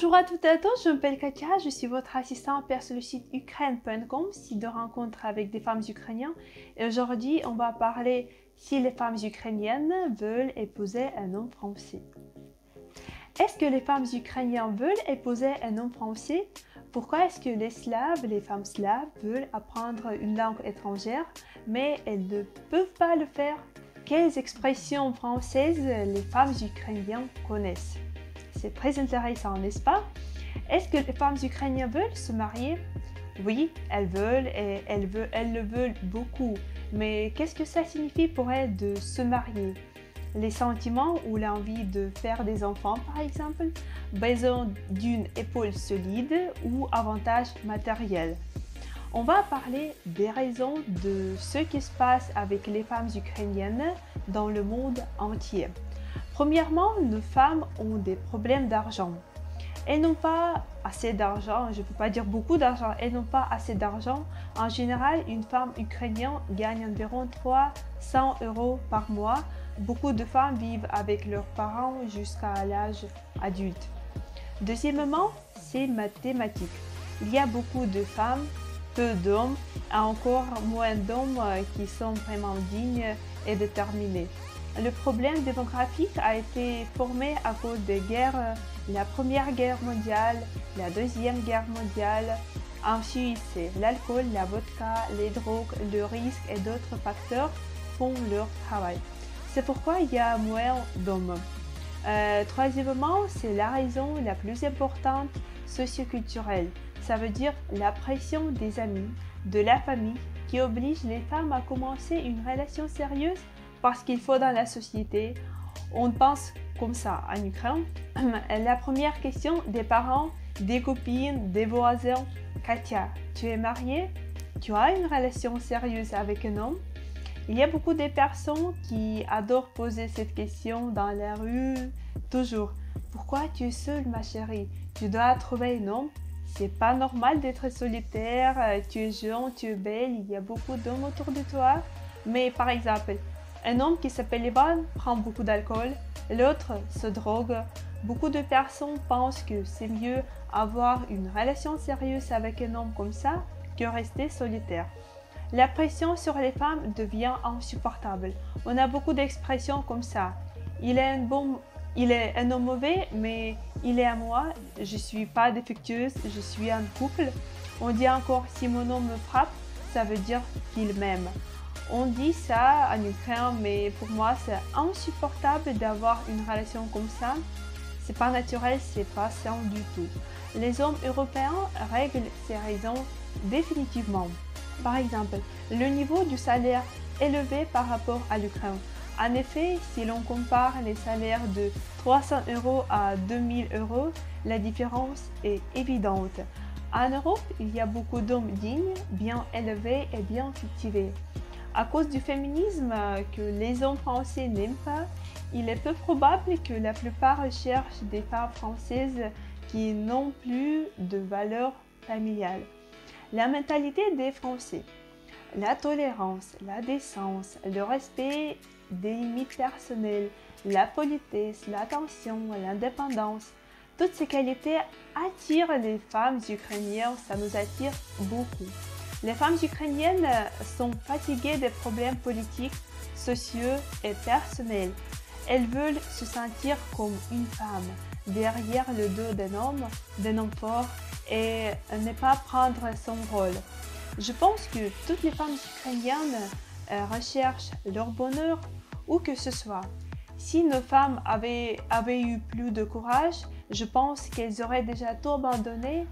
Bonjour à toutes et à tous, je m'appelle Katia, je suis votre assistante sur le site ukraine.com, site de rencontre avec des femmes ukrainiennes. Et aujourd'hui, on va parler si les femmes ukrainiennes veulent épouser un homme français. Est-ce que les femmes ukrainiennes veulent épouser un homme français? Pourquoi est-ce que les femmes slaves veulent apprendre une langue étrangère, mais elles ne peuvent pas le faire? Quelles expressions françaises les femmes ukrainiennes connaissent? C'est très intéressant, n'est-ce pas? Est-ce que les femmes ukrainiennes veulent se marier? Oui, elles veulent et elles le veulent beaucoup. Mais qu'est-ce que ça signifie pour elles de se marier? Les sentiments ou l'envie de faire des enfants, par exemple, besoin d'une épaule solide ou avantages matériels. On va parler des raisons de ce qui se passe avec les femmes ukrainiennes dans le monde entier. Premièrement, nos femmes ont des problèmes d'argent. Elles n'ont pas assez d'argent, je ne peux pas dire beaucoup d'argent, elles n'ont pas assez d'argent. En général, une femme ukrainienne gagne environ 300 € par mois. Beaucoup de femmes vivent avec leurs parents jusqu'à l'âge adulte. Deuxièmement, c'est mathématique. Il y a beaucoup de femmes, peu d'hommes, et encore moins d'hommes qui sont vraiment dignes et déterminés. Le problème démographique a été formé à cause des guerres, la Première Guerre mondiale, la Deuxième Guerre mondiale. Ensuite, c'est l'alcool, la vodka, les drogues, le risque et d'autres facteurs font leur travail. C'est pourquoi il y a moins d'hommes. Troisièmement, c'est la raison la plus importante socioculturelle. Ça veut dire la pression des amis, de la famille, qui oblige les femmes à commencer une relation sérieuse parce qu'il faut dans la société. On pense comme ça en Ukraine. La première question des parents, des copines, des voisins. Katia, tu es mariée? Tu as une relation sérieuse avec un homme? Il y a beaucoup de personnes qui adorent poser cette question dans la rue, toujours. Pourquoi tu es seule, ma chérie? Tu dois trouver un homme. C'est pas normal d'être solitaire, tu es jeune, tu es belle, il y a beaucoup d'hommes autour de toi. Mais par exemple, un homme qui s'appelle Ivan prend beaucoup d'alcool, l'autre se drogue. Beaucoup de personnes pensent que c'est mieux avoir une relation sérieuse avec un homme comme ça que rester solitaire. La pression sur les femmes devient insupportable. On a beaucoup d'expressions comme ça. Il est un homme mauvais, mais il est à moi. Je ne suis pas défectueuse, je suis un couple. On dit encore si mon homme me frappe, ça veut dire qu'il m'aime. On dit ça en Ukraine, mais pour moi, c'est insupportable d'avoir une relation comme ça. C'est pas naturel, c'est pas sain du tout. Les hommes européens règlent ces raisons définitivement. Par exemple, le niveau du salaire élevé par rapport à l'Ukraine. En effet, si l'on compare les salaires de 300 € à 2000 €, la différence est évidente. En Europe, il y a beaucoup d'hommes dignes, bien élevés et bien cultivés. À cause du féminisme que les hommes français n'aiment pas, il est peu probable que la plupart recherchent des femmes françaises qui n'ont plus de valeur familiale. La mentalité des Français, la tolérance, la décence, le respect des limites personnelles, la politesse, l'attention, l'indépendance, toutes ces qualités attirent les femmes ukrainiennes, ça nous attire beaucoup. Les femmes ukrainiennes sont fatiguées des problèmes politiques, sociaux et personnels. Elles veulent se sentir comme une femme, derrière le dos d'un homme fort, et ne pas prendre son rôle. Je pense que toutes les femmes ukrainiennes recherchent leur bonheur où que ce soit. Si nos femmes avaient eu plus de courage, je pense qu'elles auraient déjà tout abandonné.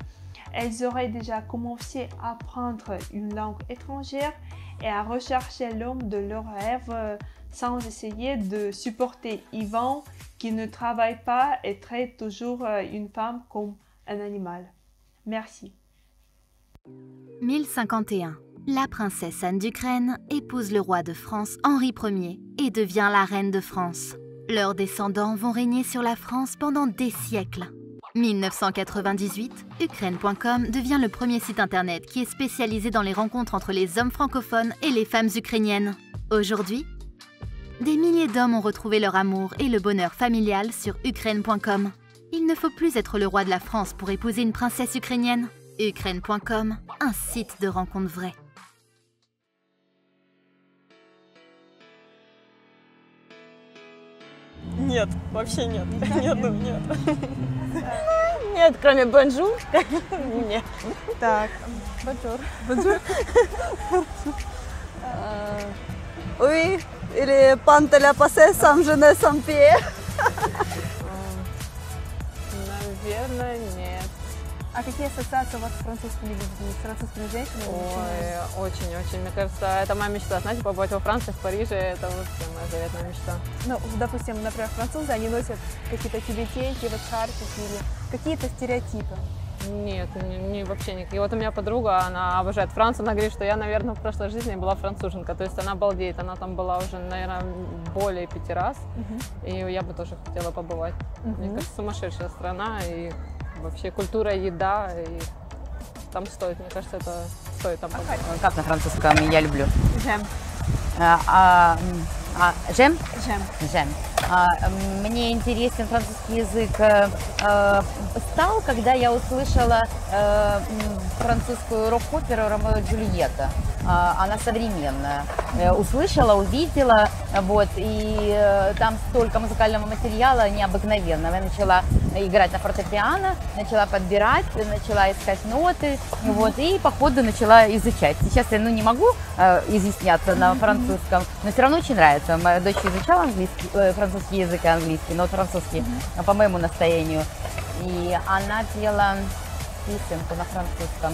Elles auraient déjà commencé à apprendre une langue étrangère et à rechercher l'homme de leurs rêves sans essayer de supporter Ivan qui ne travaille pas et traite toujours une femme comme un animal. Merci. 1051. La princesse Anne d'Ukraine épouse le roi de France Henri Ier et devient la reine de France. Leurs descendants vont régner sur la France pendant des siècles. 1998, Ukraine.com devient le premier site internet qui est spécialisé dans les rencontres entre les hommes francophones et les femmes ukrainiennes. Aujourd'hui, des milliers d'hommes ont retrouvé leur amour et le bonheur familial sur Ukraine.com. Ils Il ne faut plus être le roi de la France pour épouser une princesse ukrainienne. Ukraine.com, un site de rencontres vraies. Нет, вообще нет. Нету, нет. Нет, кроме бонжур. Нет. Так, bonjour. Oui, или пан ля пасе, сам жене, сам пие. Наверное, нет. А какие ассоциации у вас с французскими людьми, с французскими женщинами? Ой, очень-очень. Мне кажется, это моя мечта. Знаете, побывать во Франции, в Париже, это вообще моя заветная мечта. Ну, допустим, например, французы, они носят какие-то тюбетейки, вот шарфики или какие-то стереотипы. Нет, вообще никакие. Вот у меня подруга, она обожает Францию, она говорит, что я, наверное, в прошлой жизни была француженка. То есть она балдеет, она там была уже, наверное, более 5 раз. И я бы тоже хотела побывать. Мне кажется, сумасшедшая страна, и вообще культура, еда, и там стоит, мне кажется, это стоит там побывать. Как на французском «я люблю»? J'aime. J'aime? J'aime. J'aime. Мне интересен французский язык стал, когда я услышала французскую рок-оперу «Ромео и Джульетта». Она современная. Услышала, увидела, вот, и там столько музыкального материала необыкновенного. Я начала играть на фортепиано, начала подбирать, начала искать ноты, вот, и по ходу начала изучать. Сейчас я не могу изъясняться на французском, но все равно очень нравится. Моя дочь изучала английский, французский язык и английский, но французский по моему настоянию. И она пела песенку на французском,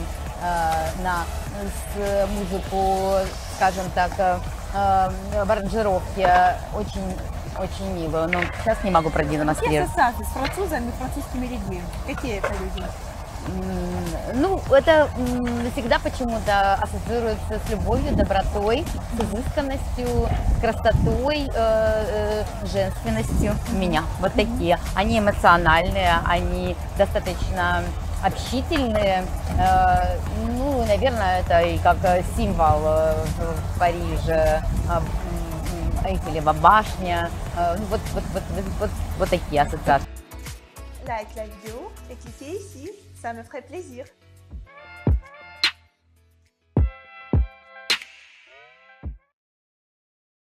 на музыку, скажем так, в аранжировке очень милую, но сейчас не могу Какие продемонстрировать. ассоциации с французами и французскими людьми? Какие это люди? Ну, это всегда почему-то ассоциируется с любовью, добротой, с изысканностью, с красотой, женственностью у меня. Вот такие. Они эмоциональные, они достаточно общительные. Ну, наверное, это и как символ в Париже, Эйфелева башня. Вот такие ассоциации. Like la vidéo et cliquez ici, ça me ferait plaisir.